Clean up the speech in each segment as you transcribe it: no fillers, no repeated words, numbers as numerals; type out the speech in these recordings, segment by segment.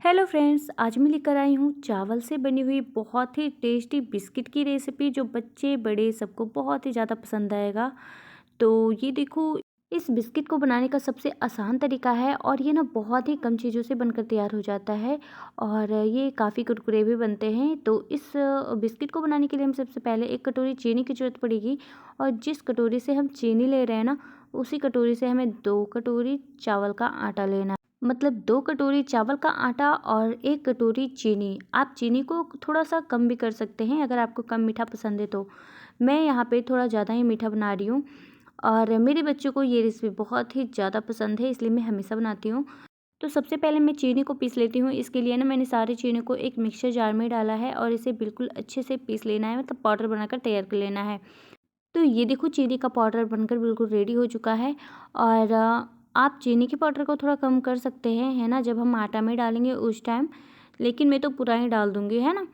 Hello friends, आज मैं लेकर आई हूँ चावल से बनी हुई बहुत ही टेस्टी बिस्किट की रेसिपी जो बच्चे बड़े सबको बहुत ही ज़्यादा पसंद आएगा। तो ये देखो, इस बिस्किट को बनाने का सबसे आसान तरीका है और ये ना बहुत ही कम चीज़ों से बनकर तैयार हो जाता है और ये काफ़ी कुरकुरे भी बनते हैं। तो इस बिस्किट को बनाने के लिए हम सबसे पहले एक कटोरी चीनी की ज़रूरत पड़ेगी और जिस कटोरी से हम चीनी ले रहे हैं ना, उसी कटोरी से हमें 2 कटोरी चावल का आटा लेना है। मतलब 2 कटोरी चावल का आटा और 1 कटोरी चीनी। आप चीनी को थोड़ा-सा कम भी कर सकते हैं अगर आपको कम मीठा पसंद है तो। मैं यहाँ पे थोड़ा ज़्यादा ही मीठा बना रही हूँ और मेरे बच्चों को ये रेसिपी बहुत ही ज़्यादा पसंद है, इसलिए मैं हमेशा बनाती हूँ। तो सबसे पहले मैं चीनी को पीस लेती हूँ। इसके लिए ना मैंने सारी चीनी को एक मिक्सर जार में डाला है और इसे बिल्कुल अच्छे से पीस लेना है, मतलब पाउडर बनाकर तैयार कर लेना है। तो ये देखो, चीनी का पाउडर बनकर बिल्कुल रेडी हो चुका है और आप चीनी के पाउडर को थोड़ा कम कर सकते हैं, है ना, जब हम आटा में डालेंगे उस टाइम। लेकिन मैं तो पूरा ही डाल दूँगी, है ना।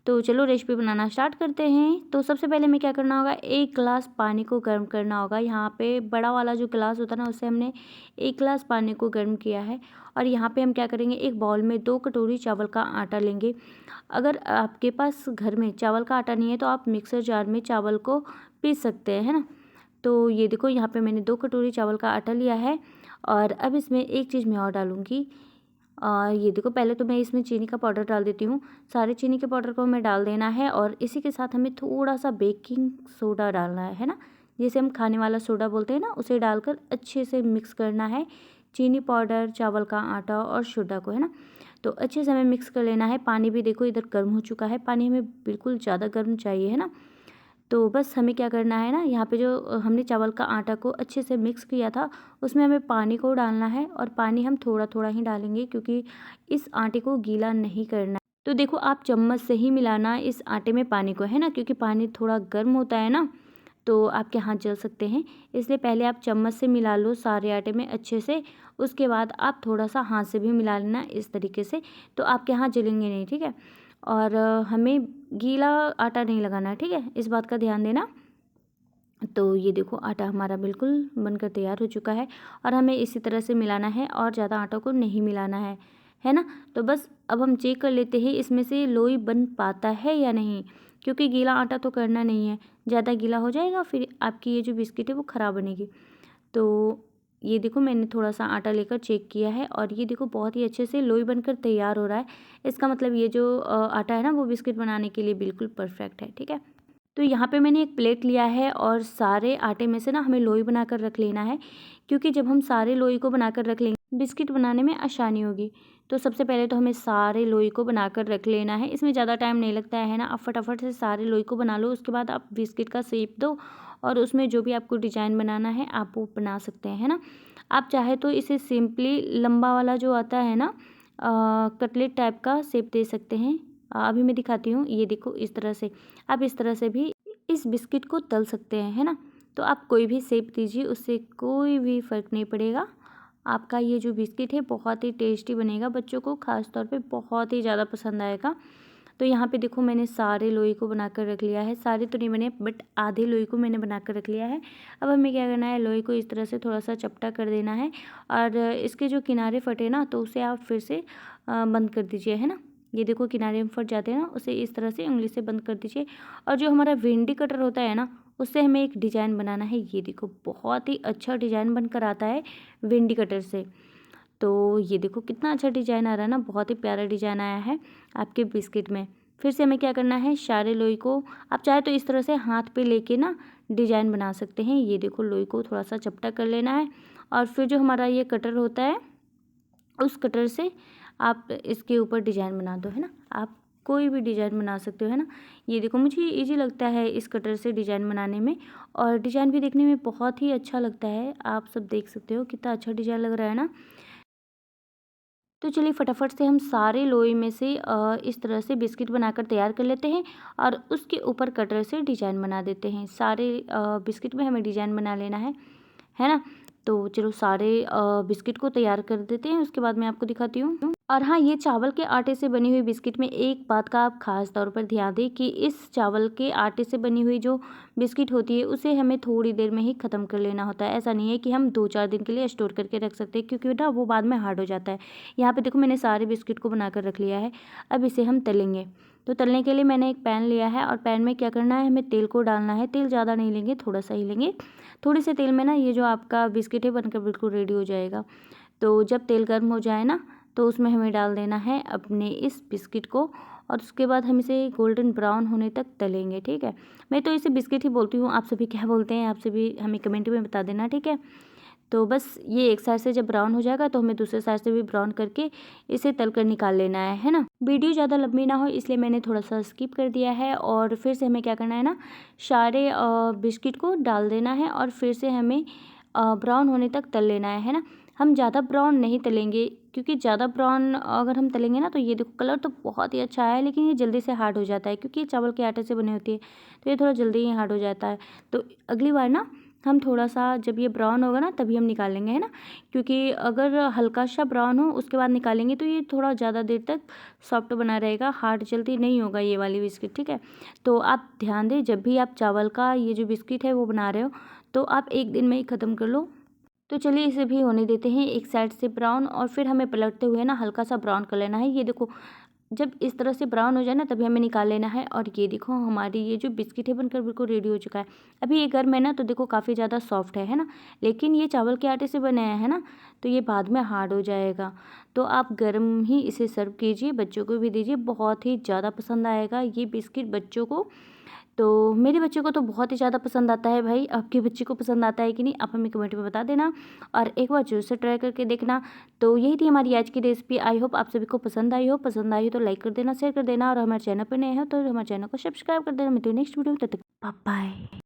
तो चलो रेसिपी बनाना स्टार्ट करते हैं। तो सबसे पहले हमें क्या करना होगा, 1 गिलास पानी को गर्म करना होगा। यहाँ पे बड़ा वाला जो गिलास होता है ना, उससे हमने 1 गिलास पानी को गर्म किया है। और यहाँ पे हम क्या करेंगे, एक बाउल में 2 कटोरी चावल का आटा लेंगे। अगर आपके पास घर में चावल का आटा नहीं है तो आप मिक्सर जार में चावल को पीस सकते हैं, है ना। तो ये देखो, यहाँ पे मैंने 2 कटोरी चावल का आटा लिया है और अब इसमें एक चीज़ मैं और डालूँगी। ये देखो, पहले तो मैं इसमें चीनी का पाउडर डाल देती हूँ। सारे चीनी के पाउडर को हमें डाल देना है और इसी के साथ हमें थोड़ा-सा बेकिंग सोडा डालना है ना। जिसे हम खाने वाला सोडा बोलते हैं ना, उसे डालकर अच्छे से मिक्स करना है चीनी पाउडर, चावल का आटा और सोडा को, है ना। तो अच्छे से हमें मिक्स कर लेना है। पानी भी देखो इधर गर्म हो चुका है। पानी हमें बिल्कुल ज़्यादा गर्म चाहिए, है ना। तो बस हमें क्या करना है ना, यहाँ पे जो हमने चावल का आटा को अच्छे से मिक्स किया था, उसमें हमें पानी को डालना है और पानी हम थोड़ा-थोड़ा ही डालेंगे क्योंकि इस आटे को गीला नहीं करना। तो देखो, आप चम्मच से ही मिलाना इस आटे में पानी को, है ना, क्योंकि पानी थोड़ा गर्म होता है ना, तो आपके हाथ जल सकते हैं। इसलिए पहले आप चम्मच से मिला लो सारे आटे में अच्छे से, उसके बाद आप थोड़ा-सा हाथ से भी मिला लेना इस तरीके से, तो आपके हाथ जलेंगे नहीं, ठीक है। और हमें गीला आटा नहीं लगाना है, ठीक है, इस बात का ध्यान देना। तो ये देखो, आटा हमारा बिल्कुल बनकर तैयार हो चुका है और हमें इसी तरह से मिलाना है और ज़्यादा आटा को नहीं मिलाना है ना। तो बस अब हम चेक कर लेते हैं इसमें से लोई बन पाता है या नहीं, क्योंकि गीला आटा तो करना नहीं है। ज़्यादा गीला हो जाएगा फिर आपकी ये जो बिस्किट है वो ख़राब बनेगी। तो ये देखो, मैंने थोड़ा-सा आटा लेकर चेक किया है और ये देखो बहुत ही अच्छे से लोई बनकर तैयार हो रहा है। इसका मतलब ये जो आटा है ना, वो बिस्किट बनाने के लिए बिल्कुल परफेक्ट है, ठीक है। तो यहाँ पे मैंने एक प्लेट लिया है और सारे आटे में से ना हमें लोई बनाकर रख लेना है, क्योंकि जब हम सारे लोई को बनाकर रख लेंगे बिस्किट बनाने में आसानी होगी। तो सबसे पहले तो हमें सारे लोई को बनाकर रख लेना है। इसमें ज़्यादा टाइम नहीं लगता है ना, आप फटाफट से सारे लोई को बना लो। उसके बाद आप बिस्किट का शेप दो और उसमें जो भी आपको डिज़ाइन बनाना है आप वो बना सकते हैं, है ना। आप चाहे तो इसे सिंपली लंबा वाला जो आता है ना, कटलेट टाइप का शेप दे सकते हैं। अभी मैं दिखाती हूँ, ये देखो इस तरह से। आप इस तरह से भी इस बिस्किट को तल सकते हैं, है ना। तो आप कोई भी शेप दीजिए, उससे कोई भी फ़र्क नहीं पड़ेगा। आपका ये जो बिस्किट है बहुत ही टेस्टी बनेगा, बच्चों को ख़ास तौर पे बहुत ही ज़्यादा पसंद आएगा। तो यहाँ पे देखो, मैंने सारे लोई को बनाकर रख लिया है। सारे तो नहीं बने बट आधे लोई को मैंने बनाकर रख लिया है। अब हमें क्या करना है, लोई को इस तरह से थोड़ा-सा चपटा कर देना है और इसके जो किनारे फटे ना, तो उसे आप फिर से बंद कर दीजिए, है ना। ये देखो, किनारे में फट जाते हैं ना, उसे इस तरह से उंगली से बंद कर दीजिए। और जो हमारा भिंडी कटर होता है ना, उससे हमें एक डिज़ाइन बनाना है। ये देखो, बहुत ही अच्छा डिज़ाइन बनकर आता है भिंडी कटर से। तो ये देखो कितना अच्छा डिज़ाइन आ रहा है ना, बहुत ही प्यारा डिज़ाइन आया है आपके बिस्किट में। फिर से हमें क्या करना है, सारे लोई को आप चाहे तो इस तरह से हाथ पे लेके ना डिज़ाइन बना सकते हैं। ये देखो, लोई को थोड़ा-सा चपटा कर लेना है और फिर जो हमारा ये कटर होता है, उस कटर से आप इसके ऊपर डिज़ाइन बना दो, है ना। आप कोई भी डिज़ाइन बना सकते हो, है ना। ये देखो, मुझे ईज़ी लगता है इस कटर से डिज़ाइन बनाने में और डिज़ाइन भी देखने में बहुत ही अच्छा लगता है। आप सब देख सकते हो कितना अच्छा डिज़ाइन लग रहा है ना। तो चलिए फटाफट से हम सारे लोई में से इस तरह से बिस्किट बनाकर तैयार कर लेते हैं और उसके ऊपर कटर से डिज़ाइन बना देते हैं। सारे बिस्किट में हमें डिज़ाइन बना लेना है ना। तो चलो सारे बिस्किट को तैयार कर देते हैं, उसके बाद मैं आपको दिखाती हूँ। और हाँ, ये चावल के आटे से बनी हुई बिस्किट में एक बात का आप ख़ास तौर पर ध्यान दें कि इस चावल के आटे से बनी हुई जो बिस्किट होती है उसे हमें थोड़ी देर में ही ख़त्म कर लेना होता है। ऐसा नहीं है कि हम 2-4 दिन के लिए स्टोर करके रख सकते हैं, क्योंकि ना वो बाद में हार्ड हो जाता है। यहाँ पे देखो मैंने सारे बिस्किट को बना कर रख लिया है। अब इसे हम तलेंगे। तो तलने के लिए मैंने एक पैन लिया है और पैन में क्या करना है, हमें तेल को डालना है। तेल ज़्यादा नहीं लेंगे, थोड़ा सा ही लेंगे। थोड़े से तेल में ना ये जो आपका बिस्किट है बनकर बिल्कुल रेडी हो जाएगा। तो जब तेल गर्म हो जाए ना, तो उसमें हमें डाल देना है अपने इस बिस्किट को और उसके बाद हम इसे गोल्डन ब्राउन होने तक तलेंगे, ठीक है। मैं तो इसे बिस्किट ही बोलती हूँ, आप सभी क्या बोलते हैं, आप सभी हमें कमेंट में बता देना, ठीक है। तो बस ये एक साइड से जब ब्राउन हो जाएगा तो हमें दूसरे साइड से भी ब्राउन करके इसे तल कर निकाल लेना है ना। वीडियो ज़्यादा लंबी ना हो इसलिए मैंने थोड़ा सा स्किप कर दिया है। और फिर से हमें क्या करना है ना, सारे बिस्किट को डाल देना है और फिर से हमें ब्राउन होने तक तल लेना है ना। हम ज़्यादा ब्राउन नहीं तलेंगे, क्योंकि ज़्यादा ब्राउन अगर हम तलेंगे ना तो ये देखो कलर तो बहुत ही अच्छा है, लेकिन ये जल्दी से हार्ड हो जाता है, क्योंकि ये चावल के आटे से बनी होती है तो ये थोड़ा जल्दी ही हार्ड हो जाता है। तो अगली बार ना हम थोड़ा सा जब ये ब्राउन होगा ना तभी हम निकालेंगे, है ना। क्योंकि अगर हल्का सा ब्राउन हो उसके बाद निकालेंगे तो ये थोड़ा ज़्यादा देर तक सॉफ्ट बना रहेगा, हार्ड जल्दी नहीं होगा ये वाली बिस्किट, ठीक है। तो आप ध्यान दें, जब भी आप चावल का ये जो बिस्किट है वो बना रहे हो तो आप एक दिन में ही ख़त्म कर लो। तो चलिए इसे भी होने देते हैं एक साइड से ब्राउन, और फिर हमें पलटते हुए ना हल्का सा ब्राउन कर लेना है। ये देखो जब इस तरह से ब्राउन हो जाए ना तभी हमें निकाल लेना है। और ये देखो हमारी ये जो बिस्किट है बनकर बिल्कुल रेडी हो चुका है। अभी ये गर्म है ना तो देखो काफ़ी ज़्यादा सॉफ्ट है ना। लेकिन ये चावल के आटे से बनाया है ना, तो ये बाद में हार्ड हो जाएगा। तो आप गर्म ही इसे सर्व कीजिए, बच्चों को भी दीजिए, बहुत ही ज़्यादा पसंद आएगा ये बिस्किट बच्चों को। तो मेरे बच्चे को तो बहुत ही ज़्यादा पसंद आता है भाई, आपके बच्चे को पसंद आता है कि नहीं, आप हमें कमेंट में बता देना और एक बार ज़रूर से ट्राई करके देखना। तो यही थी हमारी आज की रेसिपी। आई होप आप सभी को पसंद आई हो। पसंद आई हो तो लाइक कर देना, शेयर कर देना, और हमारे चैनल पर नए हो तो हमारे चैनल को सब्सक्राइब कर देना। मिलते हैं नेक्स्ट वीडियो में, तब तक बाय बाय।